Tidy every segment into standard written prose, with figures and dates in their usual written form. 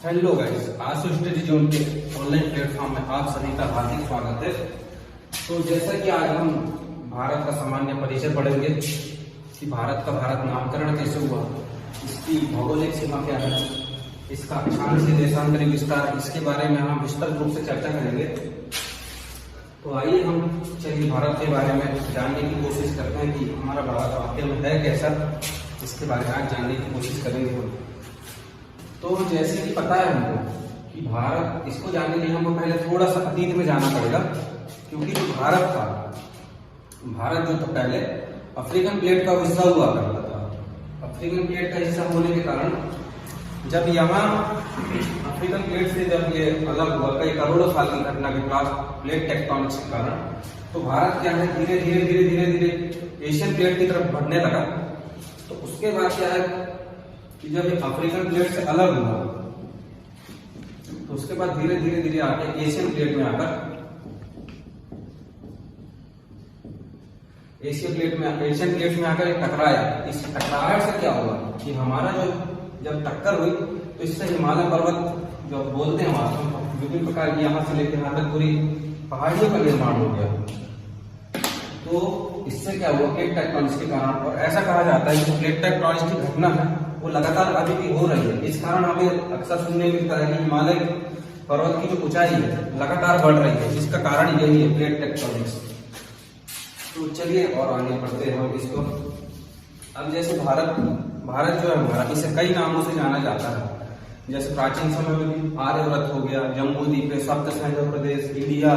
Hello guys, आशु study zone के online platform में आप सभी का हार्दिक स्वागत है। तो जैसा कि आज हम भारत का सामान्य परिचय पढ़ेंगे कि भारत का भारत नामकरण कैसे हुआ, इसकी भौगोलिक सीमा क्या है, इसका अक्षांश देशांतरी विस्तार, इसके बारे में हम विस्तृत रूप से चर्चा करेंगे। तो आइए हम चलिए भारत के बारे में जानने की कोशिश करते हैं कि हमारा भारत वाकई में है कैसा, इसके बारे में आज जानने की कोशिश करेंगे हम। तो जैसे कि पता है हमको कि भारत, इसको जानने के लिए हमको पहले थोड़ा सा अतीत में जाना पड़ेगा, क्योंकि जो भारत था, भारत जो था पहले अफ्रीकन प्लेट का हिस्सा हुआ करता था। अफ्रीकन प्लेट का हिस्सा होने के कारण जब यहाँ अफ्रीकन प्लेट से जब ये अलग हुआ कई करोड़ों साल की घटना के बाद प्लेट टेक्टोनिक्स के कारण, तो भारत क्या है धीरे धीरे एशियन प्लेट की तरफ बढ़ने लगा। तो उसके बाद क्या है कि जब ये अफ्रीकन प्लेट से अलग हुआ तो उसके बाद धीरे धीरे आके एशियन प्लेट में आकर एशियन प्लेट में आकर एक टकराया। इस टकराहट से क्या हुआ कि हमारा जो जब टक्कर हुई तो इससे हिमालय पर्वत जो बोलते हैं वहां विभिन्न प्रकार की यहाँ से लेकर यहाँ तक पूरी पहाड़ियों का निर्माण हो गया। तो इससे क्या हुआ प्लेट टेक्टोनिक्स के कारण, और ऐसा कहा जाता है कि प्लेट टेक्टोनिक्स की घटना है वो लगातार अभी भी हो रही है। इस कारण हमें अक्सर सुनने मिलता है कि हिमालय पर्वत की जो ऊंचाई है लगातार बढ़ रही है, इसका कारण यही है प्लेट टेक्टोनिक्स। तो चलिए और आगे बढ़ते हैं हम इसको। अब जैसे भारत जो है हमारा, इसे कई नामों से जाना जाता है। जैसे प्राचीन समय में भी आर्यव्रत हो गया, जम्बू द्वीप, सप्त सिंधु प्रदेश, इंडिया,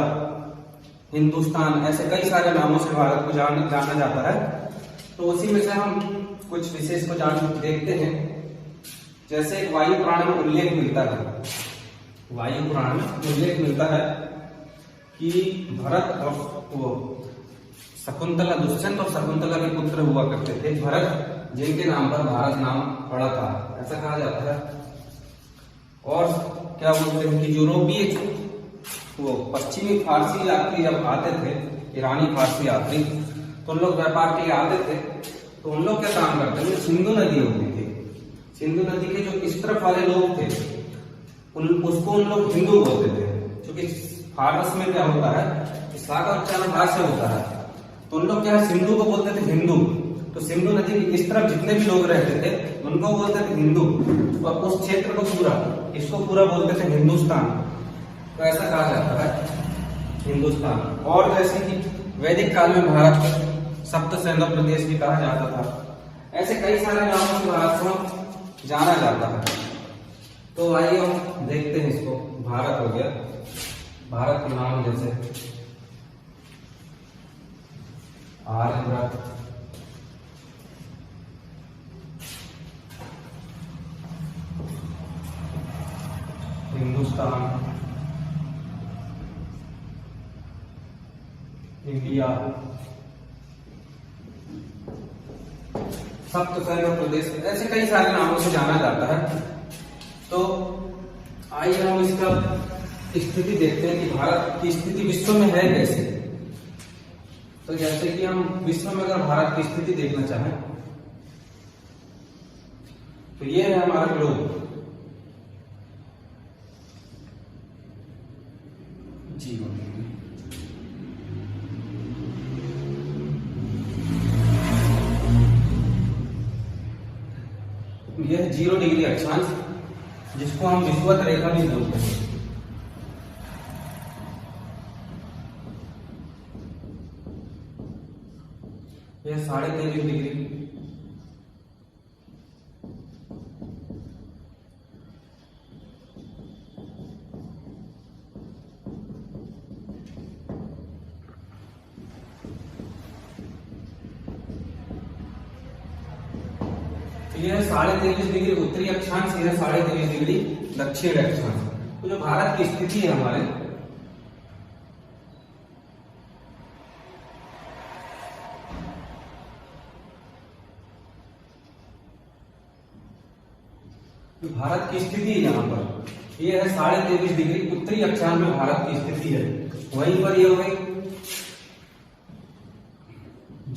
हिंदुस्तान, ऐसे कई सारे नामों से भारत को जाना जाता है। तो उसी में से हम कुछ विशेष को देखते हैं। जैसे एक वायु पुराण में उल्लेख मिलता है, वायु पुराण में उल्लेख मिलता है कि भरत और वो शकुंतला, दुष्यंत और शकुंतला के पुत्र हुआ करते थे भरत, जिनके नाम पर भारत नाम पड़ा था, ऐसा कहा जाता है। और क्या बोलते हैं कि यूरोपीय वो पश्चिमी फारसी यात्री जब आते थे, ईरानी फारसी यात्री, तो उन लोग व्यापार के लिए आते थे। तो उन लोग क्या काम करते थे, सिंधु नदी होती थी, सिंधु नदी के जो इस तरफ वाले लोग थे उसको उन लोग हिंदू बोलते थे। क्योंकि फारस में क्या होता है, सा का उच्चारण हा से होता है, तो उन लोग क्या है सिंधु को बोलते थे हिंदू। तो सिंधु नदी की इस तरफ जितने भी लोग रहते थे उनको बोलते थे हिंदू, और उस क्षेत्र को पूरा, इसको पूरा बोलते थे हिंदुस्तान। तो ऐसा कहा जाता है हिंदुस्तान। और जैसे कि वैदिक काल में भारत सप्त सिंधु प्रदेश भी कहा जाता था। ऐसे कई सारे नामों से भारत को जाना जाता है। तो आइए हम देखते हैं इसको। भारत हो गया, भारत के नाम जैसे आर्यव्रत, हिंदुस्तान, इंडिया, सप्त सिंधु प्रदेश, ऐसे कई सारे नामों से जाना जाता है। तो आइए हम इसका स्थिति देखते हैं कि भारत की स्थिति विश्व में है कैसे। तो जैसे कि हम विश्व में अगर भारत की स्थिति देखना चाहें तो ये है हमारा ग्लोब, जीवन। यह 0 डिग्री अक्षांश, जिसको हम विषुवत रेखा भी बोलते हैं। यह 23.5 डिग्री, यह 23.5 डिग्री उत्तरी अक्षांश, यह 23.5 डिग्री दक्षिण अक्षांश। तो जो भारत की स्थिति है हमारे, तो भारत की स्थिति है यहाँ पर, यह है 23.5 डिग्री उत्तरी अक्षांश में भारत की स्थिति है। वहीं पर यह हो गई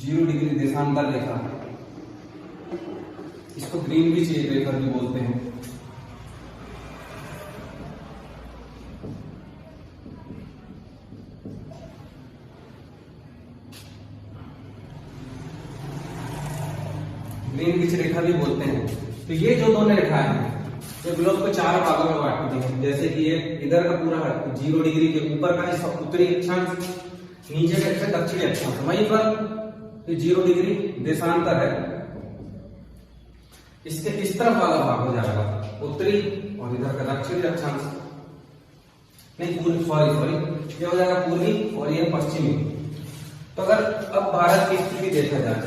0 डिग्री देशांतर रेखा, इसको ग्रीनविच रेखा भी बोलते हैं। रेखा भी बोलते हैं। तो ये जो दोनों रेखाएं हैं ये ग्लोब को 4 भागों में बांटती है। जैसे कि ये इधर का पूरा है 0 डिग्री के ऊपर का हिस्सा उत्तरी अक्षांश, नीचे का हिस्सा दक्षिणी अक्षांश, वहीं पर 0 डिग्री देशांतर है। इसके इस तरफ वाला भाग हो जाएगा उत्तरी और इधर का दक्षिणी अक्षांश, नहीं पूर्वी, सॉरी ये हो जाएगा पूर्वी और ये पश्चिमी। तो अगर अब भारत की स्थिति देखा जाए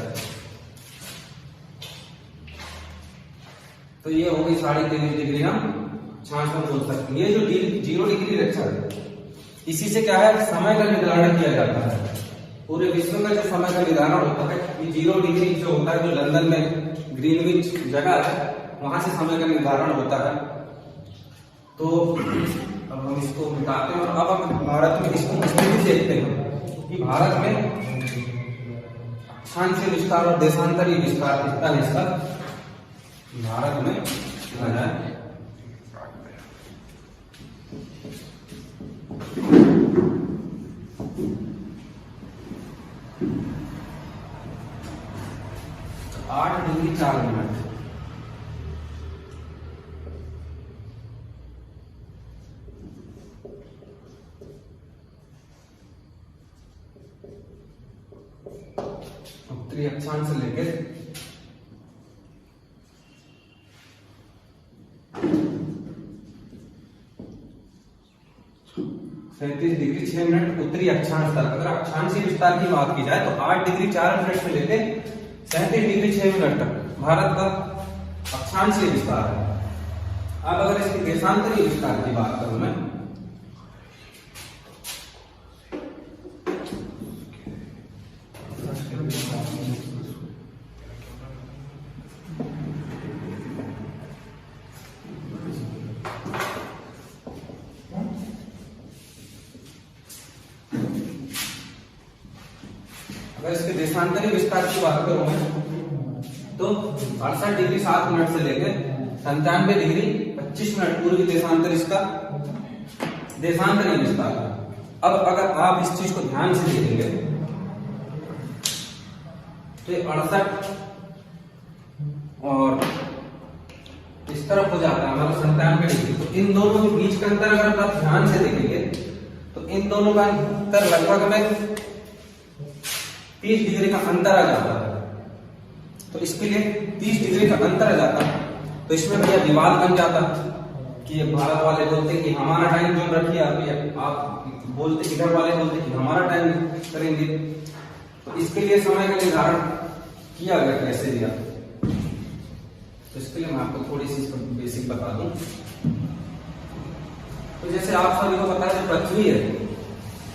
तो ये हो गई 23.5 डिग्री हम अक्षांश में बोल सकते हैं। ये जो 0 डिग्री रेखा है इसी से क्या है समय का निर्धारण किया जाता है। पूरे विश्व में जो समय का निर्धारण होता है ये 0 डिग्री जो होता है, जो लंदन में ग्रीनविच जगह है वहां से समय का निर्धारण होता है। तो अब हम इसको मिटाते हैं और अब हम भारत में इसकी स्थिति देखते हैं कि भारत में अक्षांशीय विस्तार और देशांतरीय विस्तार कितना हिस्सा भारत में किया जाए। तो 8 डिग्री 4 मिनट, उत्तरी अक्षांश से लेकर 37 डिग्री 6 मिनट उत्तरी अक्षांश तक। अगर अक्षांशीय विस्तार की बात की जाए तो 8 डिग्री 4 मिनट से लेकर 37 डिग्री 6 मिनट तक भारत का अक्षांशीय विस्तार है। अब अगर इसके देशांतरीय विस्तार की बात करूं मैं अगर इसके देशांतरीय विस्तार की बात करूं मैं तो 68 डिग्री 7 मिनट से लेकर 97 डिग्री 25 मिनट पूर्वी देशांतर इसका देशांतरीय विस्तार है। अब अगर आप इस चीज को ध्यान से देखेंगे तो ये 68 और इस तरफ हो जाता है हमारा 97 डिग्री। तो इन दोनों के बीच का अंतर अगर आप ध्यान से देखेंगे तो इन दोनों का अंतर लगभग में 30 डिग्री का अंतर आ जाता है। तो इसके लिए 30 डिग्री का अंतर आ जाता है तो इसमें भैया विवाद बन जाता कि ये भारत वाले बोलते कि हमारा टाइम जोन रखिए, आप बोलते इधर वाले बोलते कि हमारा टाइम करेंगे। तो इसके लिए समय का निर्धारण किया गया कैसे दिया, तो इसके लिए मैं आपको थोड़ी सी बेसिक बता दूं। तो जैसे आप सभी को पता है जो पृथ्वी है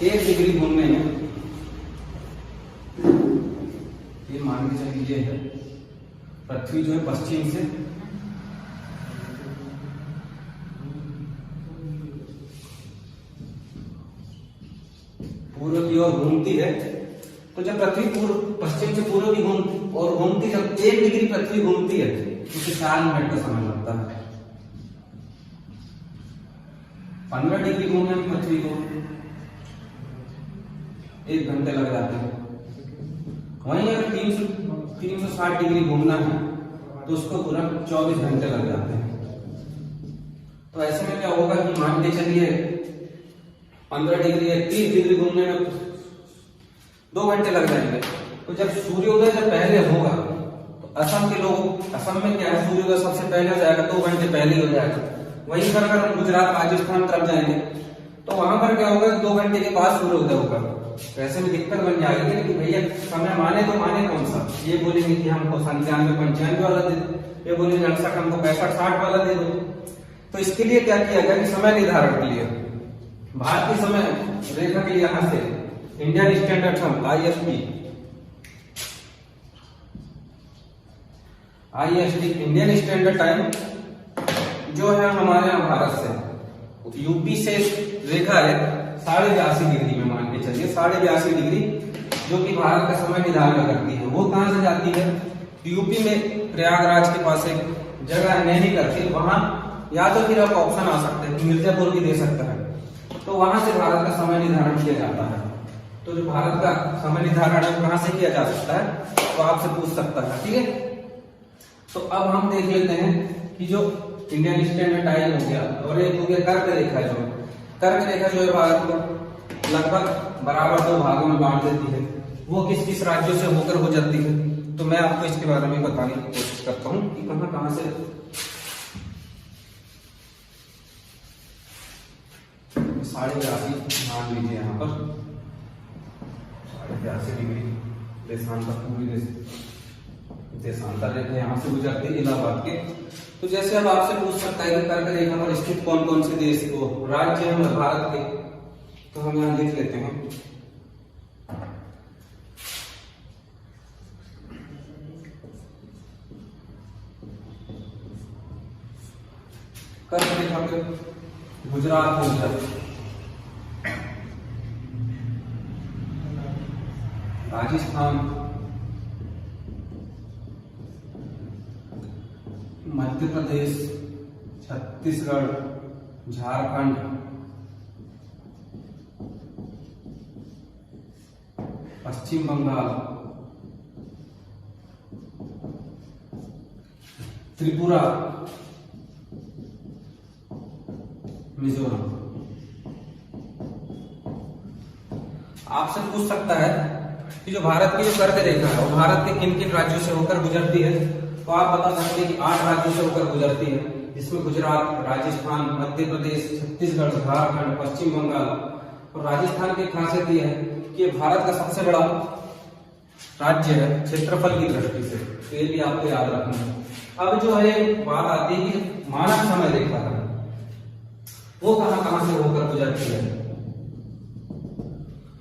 1 डिग्री घूमने में, ये मान के चलिए है पृथ्वी जो है पश्चिम से पूर्व की ओर घूमती है। तो जब पृथ्वी पूर्व पश्चिम से पूर्व की घूमती जब 1 डिग्री पृथ्वी घूमती है उसे 4 मिनट का समय लगता है। 15 डिग्री घूमने में पृथ्वी को 1 घंटे लग जाते हैं। वहीं अगर 360 डिग्री घूमना है तो उसको पूरा 24 घंटे लग जाते हैं। तो ऐसे में क्या होगा कि मान के चलिए 15 डिग्री या 30 डिग्री घूमने में 2 घंटे लग जाएंगे। तो जब सूर्योदय जब पहले होगा तो असम के लोग, असम में क्या है सूर्योदय सबसे पहले हो जाएगा, 2 घंटे पहले हो जाएगा। वहीं पर अगर हम गुजरात राजस्थान तरफ जाएंगे तो वहां पर क्या होगा 2 घंटे के बाद सूर्योदय होगा। तो ऐसे में दिक्कत बन जाएगी कि भैया समय माने तो माने कौन सा, ये बोलेंगे कि हमको 97-95 वाला दे दो, ये बोलेंगे 68 हमको 65-60 वाला दे दो। तो इसके लिए क्या किया गया कि समय निर्धारण के लिए भारतीय समय रेखा के यहां से Indian standard time IST Indian standard time जो है हमारे यहाँ भारत से यूपी से रेखा है 82.5 डिग्री में, मान के चलिए 82.5 डिग्री जो कि भारत का समय निर्धारण करती है। वो कहां से जाती है, यूपी में प्रयागराज के पास एक जगह है नैनी करके, वहां या तो फिर आप ऑप्शन आ सकते हैं मिर्जापुर भी दे सकता है। तो वहां से भारत का समय निर्धारण किया जाता है। तो जो भारत का समय निर्धारण है कहां से किया जा सकता है तो आपसे पूछ सकता है, ठीक है। तो अब हम देख लेते हैं कि जो इंडियन स्टैंडर्ड टाइम हो गया और एक हो गया कर्क रेखा। जो कर्क रेखा जो है भारत को लगभग बराबर 2 भागों में बांट देती है। वो किस किस राज्यों से होकर गुजरती है, तो मैं आपको इसके बारे में बताने की कोशिश करता हूँ कि कहां कहां से। 82.5 मान लीजिए यहाँ पर 82.5 डिग्री देशांतर, पूरी देशांतर रेखा यहाँ से गुजरती है इलाहाबाद के। तो जैसे अब आपसे पूछ सकता है कि कर्क रेखा पर स्थित कौन कौन से देश को राज्य हैं भारत के, तो हम यहाँ लिख लेते हैं। कर्क रेखा पे गुजरात हो गया, राजस्थान, मध्य प्रदेश, छत्तीसगढ़, झारखंड, पश्चिम बंगाल, त्रिपुरा, मिजोरम। आपसे पूछ सकता है कि जो भारत की जो कर्क रेखा है वो भारत के किन किन राज्यों से होकर गुजरती है, तो आप बता सकते हैं कि 8 राज्यों से होकर गुजरती है, जिसमें गुजरात, राजस्थान, मध्य प्रदेश, छत्तीसगढ़, झारखंड, पश्चिम बंगाल। और राजस्थान की खासियत यह है कि भारत का सबसे बड़ा राज्य है क्षेत्रफल की दृष्टि से, तो ये भी आपको याद रखना है। अब जो है बात आती है कि मानक समय रेखा है वो कहां कहां से होकर गुजरती है।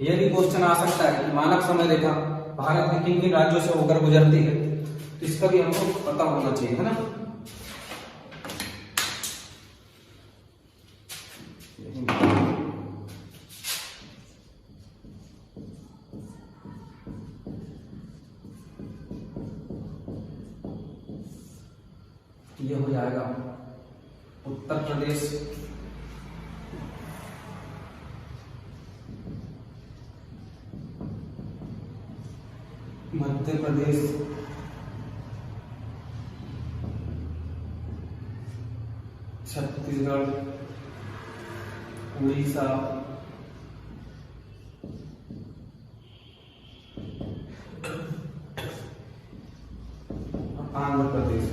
यह भी क्वेश्चन आ सकता है कि मानक समय रेखा भारत के किन किन राज्यों से होकर गुजरती है, तो इसका भी हमको पता होना चाहिए, है ना। ये हो जाएगा उत्तर प्रदेश, मध्य प्रदेश, छत्तीसगढ़, उड़ीसा, आंध्र प्रदेश।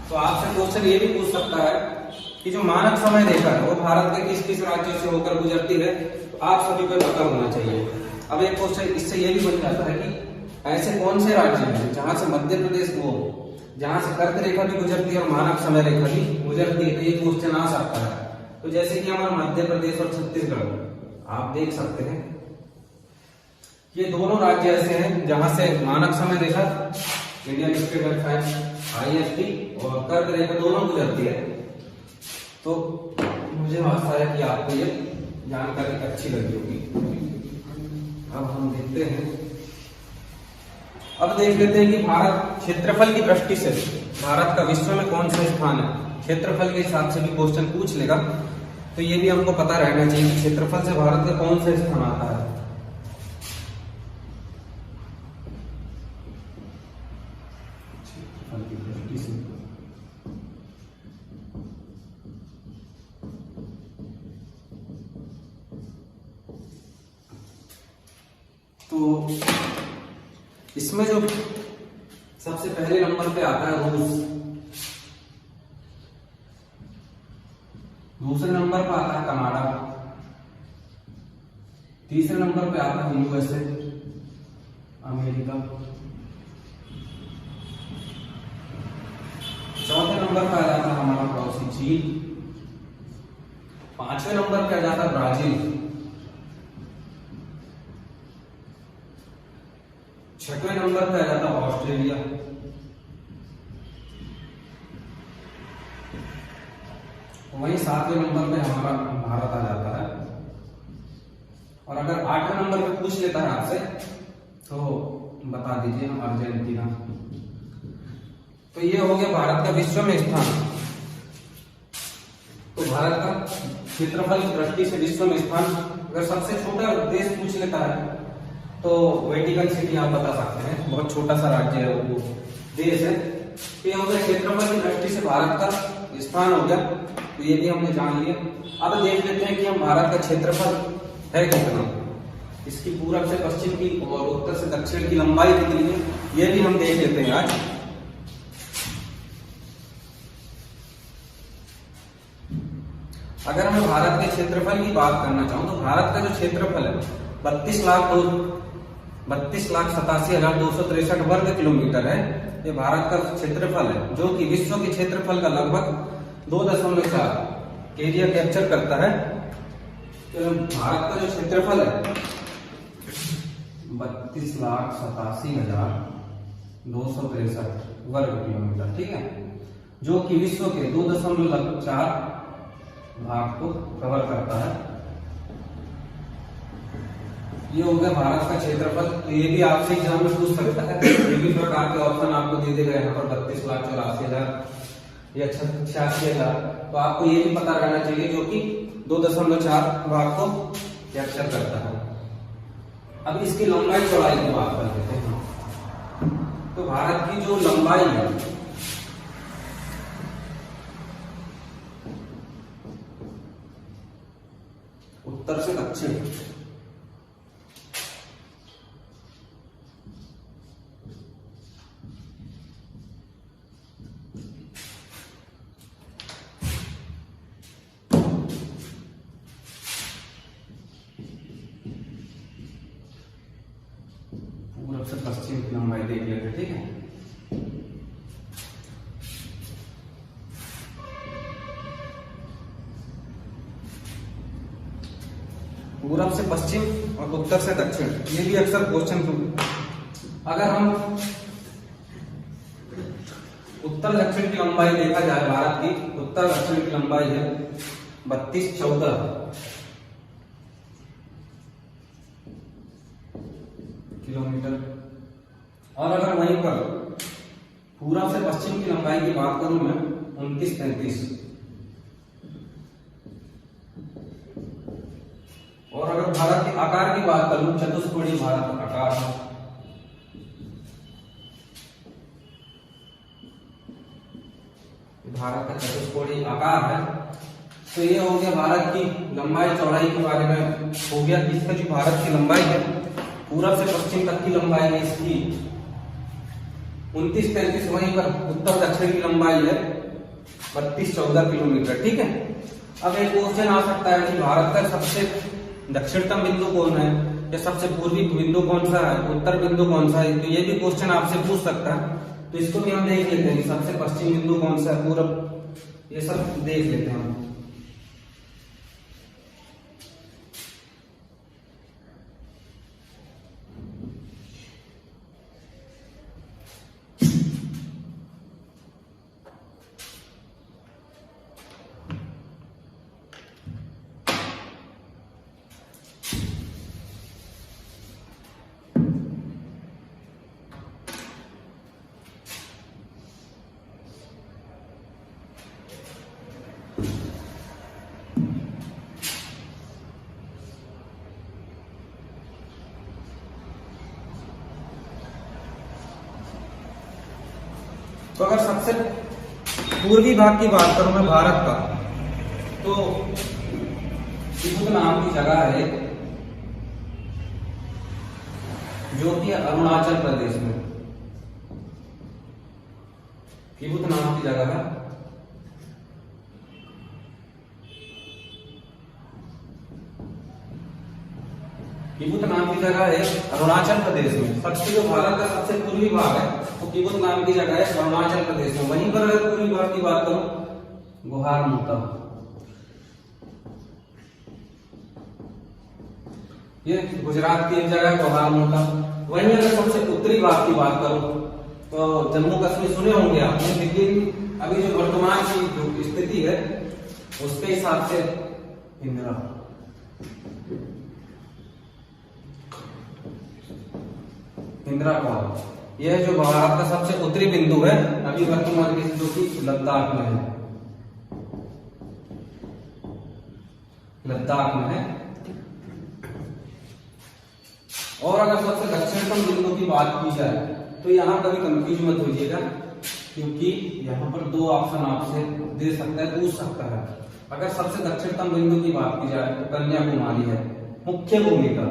तो आपसे क्वेश्चन ये भी पूछ सकता है कि जो मानक समय रेखा है वो भारत के किस किस राज्यों से होकर गुजरती है, तो आप सभी को पता होना चाहिए। अब एक क्वेश्चन इससे ये भी बन जाता है कि ऐसे कौन से राज्य हैं जहां से मध्य प्रदेश को, जहां से कर्क रेखा भी गुजरती है और मानक समय रेखा भी गुजरती है, तो ये क्वेश्चन आ सकता है। तो जैसे कि हमारा मध्य प्रदेश और छत्तीसगढ़ आप देख सकते हैं, ये दोनों राज्य ऐसे हैं जहां से मानक समय रेखा इंडियन स्टैंडर्ड टाइम IST और कर्क रेखा दोनों गुजरती है। तो मुझे आशा है कि आपको ये जानकारी अच्छी लगी होगी। अब हम देखते हैं, अब देख लेते हैं कि भारत क्षेत्रफल की दृष्टि से भारत का विश्व में कौन सा स्थान है। क्षेत्रफल के हिसाब से भी क्वेश्चन पूछ लेगा, तो ये भी हमको पता रहना चाहिए कि क्षेत्रफल से भारत का कौन सा स्थान आता है। क्षेत्रफल की दृष्टि से तो इसमें जो सबसे पहले नंबर पे आता है रूस, दूसरे नंबर पर आता है कनाडा, तीसरे नंबर पे आता है USA अमेरिका, चौथे नंबर पे आ जाता है हमारा पड़ोसी चीन, पांचवें नंबर पे आ जाता है ब्राजील, छठवें नंबर पे आ जाता है ऑस्ट्रेलिया, वहीं सातवें नंबर पे हमारा भारत आ जाता है। और अगर 8वें नंबर पे पूछ लेता है आपसे तो बता दीजिए हम अर्जेंटीना। तो ये हो गया भारत का विश्व में स्थान। तो भारत का क्षेत्रफल की दृष्टि से विश्व में स्थान, अगर सबसे छोटा देश पूछ लेता है तो वेटिकन सिटी आप बता सकते हैं, बहुत छोटा सा राज्य है वो देश है। तो ये हो गया क्षेत्रफल की दृष्टि से भारत का स्थान हो गया, तो ये भी हमने जान लिया। अब देख लेते हैं कि हम भारत का क्षेत्रफल है कितना, इसकी पूरब से पश्चिम की और उत्तर से दक्षिण की लंबाई कितनी है, ये भी हम देख लेते हैं आज। अगर मैं भारत के क्षेत्रफल की बात करना चाहूं तो भारत का जो क्षेत्रफल है 32,87,263 वर्ग किलोमीटर है। ये भारत का क्षेत्रफल है, जो कि विश्व के क्षेत्रफल का लगभग 2.4 एरिया कैप्चर करता है। तो भारत का जो क्षेत्रफल है 32,87,263 वर्ग किलोमीटर, ठीक है, जो कि विश्व के 2.4 भाग को कवर करता है। ये हो गया भारत का क्षेत्रफल। तो ये भी आपसे एग्जाम में पूछ सकता है, विभिन्न प्रकार के ऑप्शन आपको दे देगा यहाँ पर 32,84,000 या 86,000। तो आपको ये भी पता रहना चाहिए, जो कि 2.4 भाग को कैप्चर करता है। अब इसकी लंबाई चौड़ाई की बात कर लेते हैं। तो भारत की जो लंबाई है उत्तर से दक्षिण, पूरब से पश्चिम की लंबाई देख लेते हैं, ठीक है। पूरब से पश्चिम और उत्तर से दक्षिण, ये भी अक्सर क्वेश्चन। अगर हम उत्तर दक्षिण की लंबाई देखा जाए, भारत की उत्तर दक्षिण की लंबाई है 3214 किलोमीटर। और अगर वहीं पर पूरब से पश्चिम की लंबाई की बात करूं मैं 2933। और अगर भारत के आकार की बात करूं, चतुष्कोणीय भारत का आकार है, भारत का चतुष्कोणीय आकार है। तो ये हो गया भारत की लंबाई चौड़ाई के बारे में हो गया। इसका जो भारत की लंबाई है पूरब से पश्चिम तक की लंबाई है इसकी 2933। वहीं पर उत्तर दक्षिण की लंबाई है 3214 किलोमीटर, ठीक है। अब एक क्वेश्चन आ सकता है कि भारत का सबसे दक्षिणतम बिंदु कौन है, या सबसे पूर्वी बिंदु कौन सा है, उत्तर बिंदु कौन सा है। तो ये भी क्वेश्चन आपसे पूछ सकता है। तो इसको भी हम देख लेते हैं, सबसे पश्चिम बिंदु कौन सा है, पूरब, ये सब देख लेते हैं हम। तो अगर सबसे पूर्वी भाग की बात करूं मैं भारत का, तो तिब्बत नाम की जगह है जो कि अरुणाचल प्रदेश में, तिब्बत नाम की जगह है। तिब्बत नाम की जगह है अरुणाचल प्रदेश में। सबसे जो भारत का सबसे पूर्वी भाग है वो तिब्बत नाम की जगह है अरुणाचल प्रदेश में। वहीं पर अगर पूर्वी भाग की बात करूं, गोहारमुता, ये गुजरात की एक जगह है गोहारमुता। वहीं अगर सबसे उत्तरी भाग की बात करूं तो जम्मू कश्मीर सुने होंगे आपने, लेकिन अभी जो वर्तमान की जो स्थिति है उसके हिसाब से इंदिरा, इंदिरा कॉल, यह जो भारत का सबसे उत्तरी बिंदु है अभी वर्तमान में, जो कि लद्दाख में है, लद्दाख में है। और अगर सबसे दक्षिणतम बिंदु की बात की जाए तो यहां कभी कंफ्यूज मत होइएगा, क्योंकि यहाँ पर दो ऑप्शन आपसे दे सकता है, पूछ सकता है। अगर सबसे दक्षिणतम बिंदु की बात की जाए तो कन्याकुमारी है मुख्य भूमिका।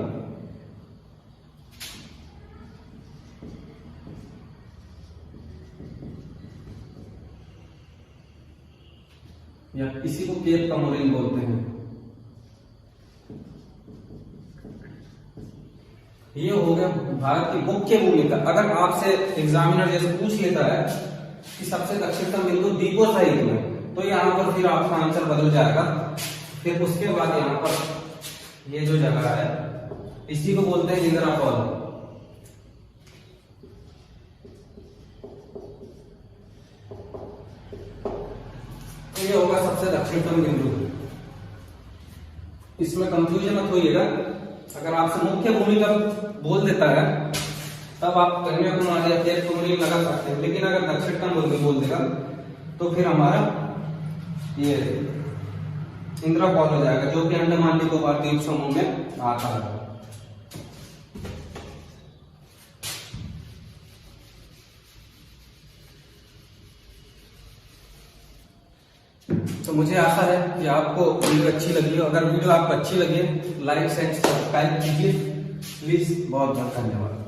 या किसी को केप कमोरिन बोलते हैं। ये हो गया भारत की मुख्य भूमिका। अगर आपसे एग्जामिनर जैसे पूछ लेता है कि सबसे दक्षिणतम बिंदु दीपों सहित में, तो यहाँ पर फिर आपका आंसर बदल जाएगा। फिर उसके बाद यहाँ पर ये जो जगह है इसी को बोलते हैं इंद्रापौल। तो ये होगा सबसे दक्षिणतम बिंदु। इसमें कंफ्यूजन मत होइएगा। अगर आपसे मुख्य भूमिका बोल देता है तब आप कन्याकुमारी या केप कमोरिन लगा सकते हैं, लेकिन अगर दक्षिणतम बिंदु बोल देगा तो फिर हमारा ये इंद्रापौल हो जाएगा, जो कि अंडमान निकोबार द्वीप समूह में आता है। तो मुझे आशा है कि आपको वीडियो अच्छी लगी हो। अगर वीडियो आपको अच्छी लगी है लाइक शेयर सब्सक्राइब कीजिए प्लीज। बहुत बहुत धन्यवाद।